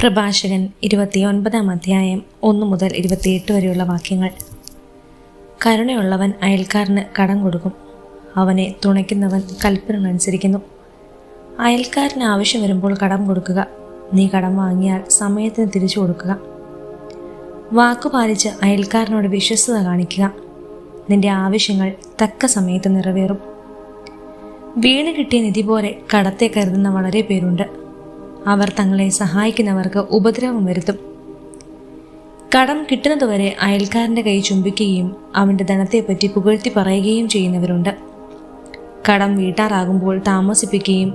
പ്രഭാഷകൻ 29 അധ്യായം 1 മുതൽ 28 വരെയുള്ള വാക്യങ്ങൾ. കരുണയുള്ളവൻ അയൽക്കാരന് കടം കൊടുക്കും, അവനെ തുണയ്ക്കുന്നവൻ കൽപ്പന അനുസരിക്കുന്നു. അയൽക്കാരന് ആവശ്യം വരുമ്പോൾ കടം കൊടുക്കുക, നീ കടം വാങ്ങിയാൽ സമയത്തിന് തിരിച്ചു കൊടുക്കുക. വാക്കുപാലിച്ച് അയൽക്കാരനോട് വിശ്വസ്തത കാണിക്കുക, നിന്റെ ആവശ്യങ്ങൾ തക്ക സമയത്ത് നിറവേറും. വീണ് കിട്ടിയ നിധി പോലെ കടത്തെ കരുതുന്ന വളരെ പേരുണ്ട്, അവർ തങ്ങളെ സഹായിക്കുന്നവർക്ക് ഉപദ്രവം വരുത്തും. കടം കിട്ടുന്നതുവരെ അയൽക്കാരൻ്റെ കൈ ചുംബിക്കുകയും അവൻ്റെ ധനത്തെപ്പറ്റി പുകഴ്ത്തി പറയുകയും ചെയ്യുന്നവരുണ്ട്. കടം വീട്ടാറാകുമ്പോൾ താമസിപ്പിക്കുകയും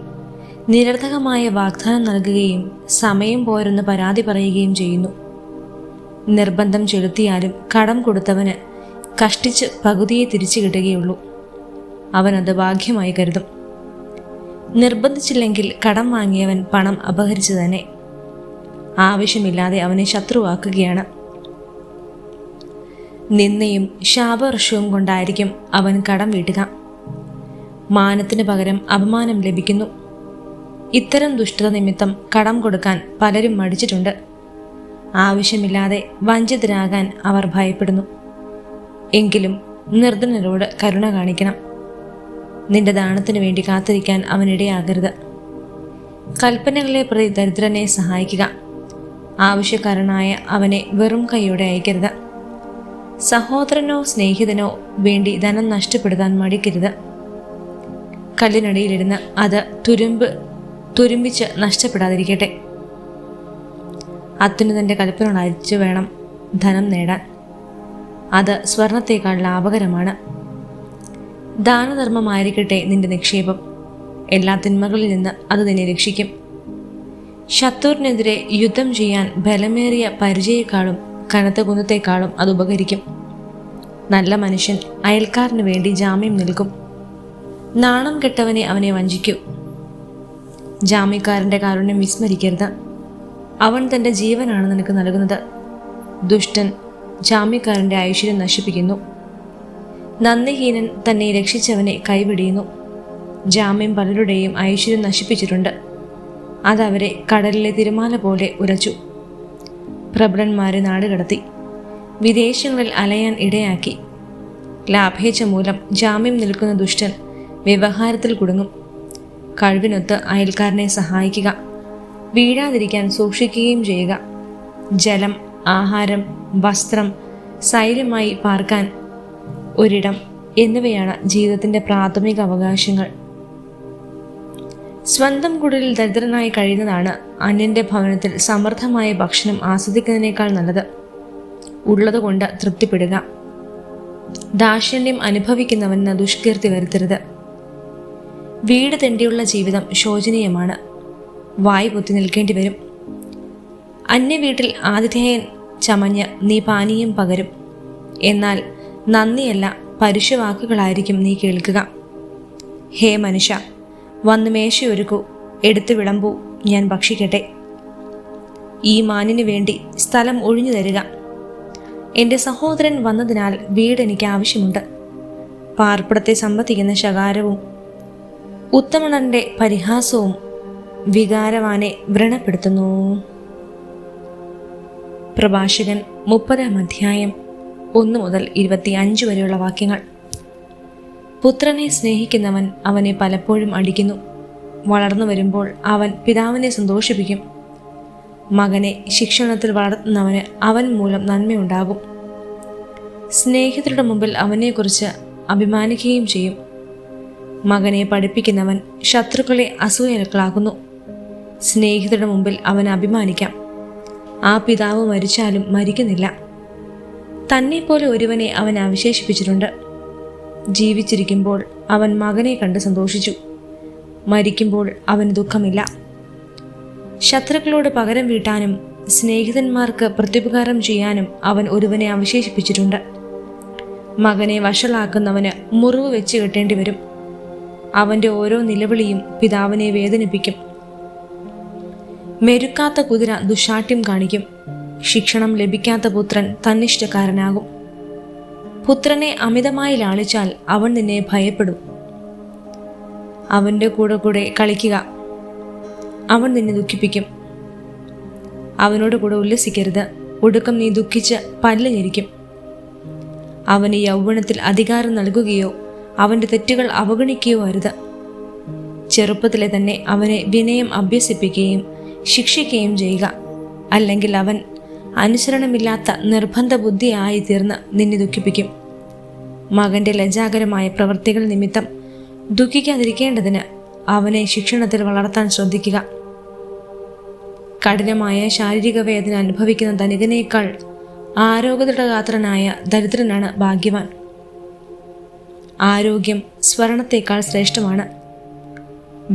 നിരർത്ഥകമായ വാഗ്ദാനം നൽകുകയും സമയം പോരെന്ന് പരാതി പറയുകയും ചെയ്യുന്നു. നിർബന്ധം ചെലുത്തിയാലും കടം കൊടുത്തവന് കഷ്ടിച്ച് പകുതിയെ തിരിച്ചു കിട്ടുകയുള്ളൂ. അവനത് ഭാഗ്യമായി കരുതും. നിർബന്ധിച്ചില്ലെങ്കിൽ കടം വാങ്ങിയവൻ പണം അപഹരിച്ചു തന്നെ. ആവശ്യമില്ലാതെ അവനെ ശത്രുവാക്കുകയാണ്. നിന്ദയും ശാപവർഷവും കൊണ്ടായിരിക്കും അവൻ കടം വീട്ടുക. മാനത്തിന് പകരം അപമാനം ലഭിക്കുന്നു. ഇത്തരം ദുഷ്ടത നിമിത്തം കടം കൊടുക്കാൻ പലരും മടിച്ചിട്ടുണ്ട്. ആവശ്യമില്ലാതെ വഞ്ചിതരാകാൻ അവർ ഭയപ്പെടുന്നു. എങ്കിലും നിർധനരോട് കരുണ കാണിക്കണം. നിന്റെ ദാനത്തിനു വേണ്ടി കാത്തിരിക്കാൻ അവനിടയാകരുത്. കൽപ്പനകളെ പ്രതി ദരിദ്രനെ സഹായിക്കുക, ആവശ്യക്കാരനായ അവനെ വെറും കൈയോടെ അയക്കരുത്. സഹോദരനോ സ്നേഹിതനോ വേണ്ടി ധനം നഷ്ടപ്പെടുത്താൻ മടിക്കരുത്. കല്ലിനടിയിലിരുന്ന് അത് തുരുമ്പിച്ച് നഷ്ടപ്പെടാതിരിക്കട്ടെ. അത്യുന്നതന്റെ കൽപ്പനകൾ അയച്ചു വേണം ധനം നേടാൻ, അത് സ്വർണത്തേക്കാൾ ലാഭകരമാണ്. ദാനധർമ്മമായിരിക്കട്ടെ നിന്റെ നിക്ഷേപം, എല്ലാ തിന്മകളിൽ നിന്ന് അത് നിന്നെ രക്ഷിക്കും. ശത്രുവിനെതിരെ യുദ്ധം ചെയ്യാൻ ബലമേറിയ പരിചയേക്കാളും കനത്ത കുന്നത്തേക്കാളും അത് ഉപകരിക്കും. നല്ല മനുഷ്യൻ അയൽക്കാരന് വേണ്ടി ജാമ്യം നിൽക്കും, നാണം കെട്ടവനെ അവനെ വഞ്ചിക്കൂ. ജാമ്യക്കാരൻ്റെ കാരുണ്യം വിസ്മരിക്കരുത്, അവൻ തൻ്റെ ജീവനാണ് നിനക്ക് നൽകുന്നത്. ദുഷ്ടൻ ജാമ്യക്കാരൻ്റെ ഐശ്വര്യം നശിപ്പിക്കുന്നു, നന്ദിഹീനൻ തന്നെ രക്ഷിച്ചവനെ കൈവിടിയുന്നു. ജാമ്യം പലരുടെയും ഐശ്വര്യം നശിപ്പിച്ചിട്ടുണ്ട്, അതവരെ കടലിലെ തിരമാല പോലെ ഉരച്ചു. പ്രബലന്മാരെ നാടുകടത്തി വിദേശങ്ങളിൽ അലയാൻ ഇടയാക്കി. ലാഭേച്ഛ മൂലം ജാമ്യം നിൽക്കുന്ന ദുഷ്ടൻ വ്യവഹാരത്തിൽ കുടുങ്ങും. കഴിവിനൊത്ത് അയൽക്കാരനെ സഹായിക്കുക, വീഴാതിരിക്കാൻ സൂക്ഷിക്കുകയും ചെയ്യുക. ജലം, ആഹാരം, വസ്ത്രം, സൈര്യമായി പാർക്കാൻ ഒരിടം എന്നിവയാണ് ജീവിതത്തിൻ്റെ പ്രാഥമിക അവകാശങ്ങൾ. സ്വന്തം കുടിലിൽ ദരിദ്രനായി കഴിയുന്നതാണ് അന്യൻ്റെ ഭവനത്തിൽ സമൃദ്ധമായ ഭക്ഷണം ആസ്വദിക്കുന്നതിനേക്കാൾ നല്ലത്. ഉള്ളതുകൊണ്ട് തൃപ്തിപ്പെടുക. ദാക്ഷിണ്യം അനുഭവിക്കുന്നവന് ദുഷ്കീർത്തി വരുത്തരുത്. വീട് തെണ്ടിയുള്ള ജീവിതം ശോചനീയമാണ്, വായ് പൊത്തി നിൽക്കേണ്ടി വരും. അന്യവീട്ടിൽ ആതിഥേയൻ ചമഞ്ഞ് നീ പാനീയം പകരും, എന്നാൽ നന്ദിയല്ല പരുഷവാക്കുകളായിരിക്കും നീ കേൾക്കുക. ഹേ മനുഷ്യ, വന്ന് മേശയൊരുക്കൂ, എടുത്തു വിളമ്പൂ, ഞാൻ ഭക്ഷിക്കട്ടെ. ഈ മാനിനു വേണ്ടി സ്ഥലം ഒഴിഞ്ഞു തരിക. എൻ്റെ സഹോദരൻ വന്നതിനാൽ വീട് എനിക്ക് ആവശ്യമുണ്ട്. പാർപ്പിടത്തെ സമ്മതിക്കുന്ന ശകാരവും ഉത്തമണന്റെ പരിഹാസവും വികാരവാനെ വ്രണപ്പെടുത്തുന്നു. പ്രഭാഷകൻ 30 അധ്യായം 1 മുതൽ 25 വരെയുള്ള വാക്യങ്ങൾ. പുത്രനെ സ്നേഹിക്കുന്നവൻ അവനെ പലപ്പോഴും അടിക്കുന്നു, വളർന്നു വരുമ്പോൾ അവൻ പിതാവിനെ സന്തോഷിപ്പിക്കും. മകനെ ശിക്ഷണത്തിൽ വളർത്തുന്നവന് അവൻ മൂലം നന്മയുണ്ടാകും. സ്നേഹിതരുടെ മുമ്പിൽ അവനെക്കുറിച്ച് അഭിമാനിക്കുകയും ചെയ്യും. മകനെ പഠിപ്പിക്കുന്നവൻ ശത്രുക്കളെ അസൂയകളാക്കുന്നു. സ്നേഹിതരുടെ മുമ്പിൽ അവൻ അഭിമാനിക്കാം, ആ പിതാവ് മരിച്ചാലും മരിക്കുന്നില്ല. തന്നെപ്പോലെ ഒരുവനെ അവൻ അവശേഷിപ്പിച്ചിട്ടുണ്ട്. ജീവിച്ചിരിക്കുമ്പോൾ അവൻ മകനെ കണ്ട് സന്തോഷിച്ചു, മരിക്കുമ്പോൾ അവന് ദുഃഖമില്ല. ശത്രുക്കളോട് പകരം വീട്ടാനും സ്നേഹിതന്മാർക്ക് പ്രത്യുപകാരം ചെയ്യാനും അവൻ ഒരുവനെ അവശേഷിപ്പിച്ചിട്ടുണ്ട്. മകനെ വഷളാക്കുന്നവന് മുറിവ് വെച്ച് കെട്ടേണ്ടി വരും. അവൻ്റെ ഓരോ നിലവിളിയും പിതാവിനെ വേദനിപ്പിക്കും. മെരുക്കാത്ത കുതിര ദുശാഠ്യം കാണിക്കും. ശിക്ഷണം ലഭിക്കാത്ത പുത്രൻ തന്നിഷ്ടക്കാരനാകും. പുത്രനെ അമിതമായി ലാളിച്ചാൽ അവൻ നിന്നെ ഭയപ്പെടും. അവൻ്റെ കൂടെ കളിക്കുക, അവൻ നിന്നെ ദുഃഖിപ്പിക്കും. അവനോട് കൂടെ ഉല്ലസിക്കരുത്. ഒടുക്കം നീ ദുഃഖിച്ച് പല്ല് ഞെരിക്കും. അവന് യൗവനത്തിൽ അധികാരം നൽകുകയോ അവൻ്റെ തെറ്റുകൾ അവഗണിക്കുകയോ അരുത്. ചെറുപ്പത്തിലെ തന്നെ അവനെ വിനയം അഭ്യസിപ്പിക്കുകയും ശിക്ഷിക്കുകയും ചെയ്യുക. അല്ലെങ്കിൽ അവൻ അനുസരണമില്ലാത്ത നിർബന്ധ ബുദ്ധിയായി തീർന്ന് നിന്നെ ദുഃഖിപ്പിക്കും. മകൻ്റെ ലജ്ജാകരമായ പ്രവൃത്തികൾ നിമിത്തം ദുഃഖിക്കാതിരിക്കേണ്ടതിന് അവനെ ശിക്ഷണത്തിൽ വളർത്താൻ ശ്രദ്ധിക്കുക. കഠിനമായ ശാരീരിക വേദന അനുഭവിക്കുന്ന ധനികനേക്കാൾ ആരോഗ്യദൃഢഗാത്രനായ ദരിദ്രനാണ് ഭാഗ്യവാൻ. ആരോഗ്യം സ്വർണത്തേക്കാൾ ശ്രേഷ്ഠമാണ്.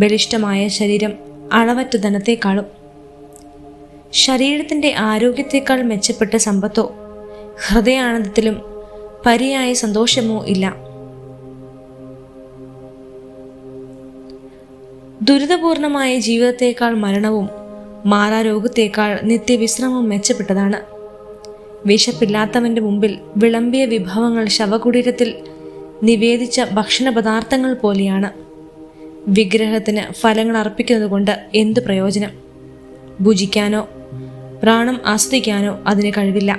ബലിഷ്ഠമായ ശരീരം അളവറ്റ ധനത്തേക്കാളും. ശരീരത്തിൻ്റെ ആരോഗ്യത്തേക്കാൾ മെച്ചപ്പെട്ട സമ്പത്തോ ഹൃദയാനന്ദത്തിലും പര്യായ സന്തോഷമോ ഇല്ല. ദുരിതപൂർണമായ ജീവിതത്തേക്കാൾ മരണവും മാറാരോഗത്തേക്കാൾ നിത്യവിശ്രമവും മെച്ചപ്പെട്ടതാണ്. വിശപ്പില്ലാത്തവൻ്റെ മുമ്പിൽ വിളമ്പിയ വിഭവങ്ങൾ ശവകുടീരത്തിൽ നിവേദിച്ച ഭക്ഷണ പദാർത്ഥങ്ങൾ പോലെയാണ്. വിഗ്രഹത്തിന് ഫലങ്ങൾ അർപ്പിക്കുന്നത് കൊണ്ട് എന്ത് പ്രയോജനം? ഭുജിക്കാനോ പ്രാണം ആസ്വദിക്കാനോ അതിന് കഴിവില്ല.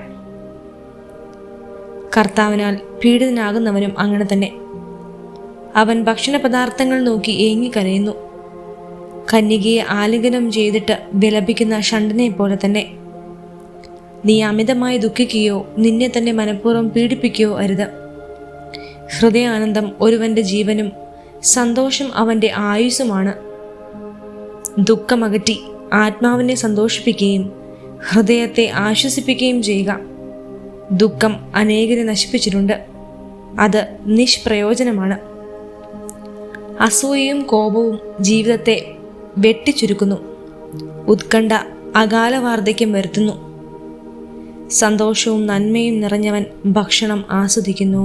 കർത്താവിനാൽ പീഡിതനാകുന്നവനും അങ്ങനെ തന്നെ. അവൻ ഭക്ഷണ പദാർത്ഥങ്ങൾ നോക്കി ഏങ്ങിക്കരയുന്നു. കന്യകയെ ആലിംഗനം ചെയ്തിട്ട് വിലപിക്കുന്ന ഷണ്ടനെ പോലെ തന്നെ. നീ അമിതമായി ദുഃഖിക്കുകയോ നിന്നെ തന്നെ മനഃപൂർവ്വം പീഡിപ്പിക്കുകയോ അരുത്. ഹൃദയാനന്ദം ഒരുവന്റെ ജീവനും സന്തോഷം അവൻ്റെ ആയുസ്സുമാണ്. ദുഃഖമകറ്റി ആത്മാവിനെ സന്തോഷിപ്പിക്കുകയും ഹൃദയത്തെ ആശ്വസിപ്പിക്കുകയും ചെയ്യുക. ദുഃഖം അനേകരെ നശിപ്പിച്ചിട്ടുണ്ട്. അത് നിഷ്പ്രയോജനമാണ്. അസൂയയും കോപവും ജീവിതത്തെ വെട്ടിച്ചുരുക്കുന്നു. ഉത്കണ്ഠ അകാല വാർദ്ധക്യം വരുത്തുന്നു. സന്തോഷവും നന്മയും നിറഞ്ഞവൻ ഭക്ഷണം ആസ്വദിക്കുന്നു.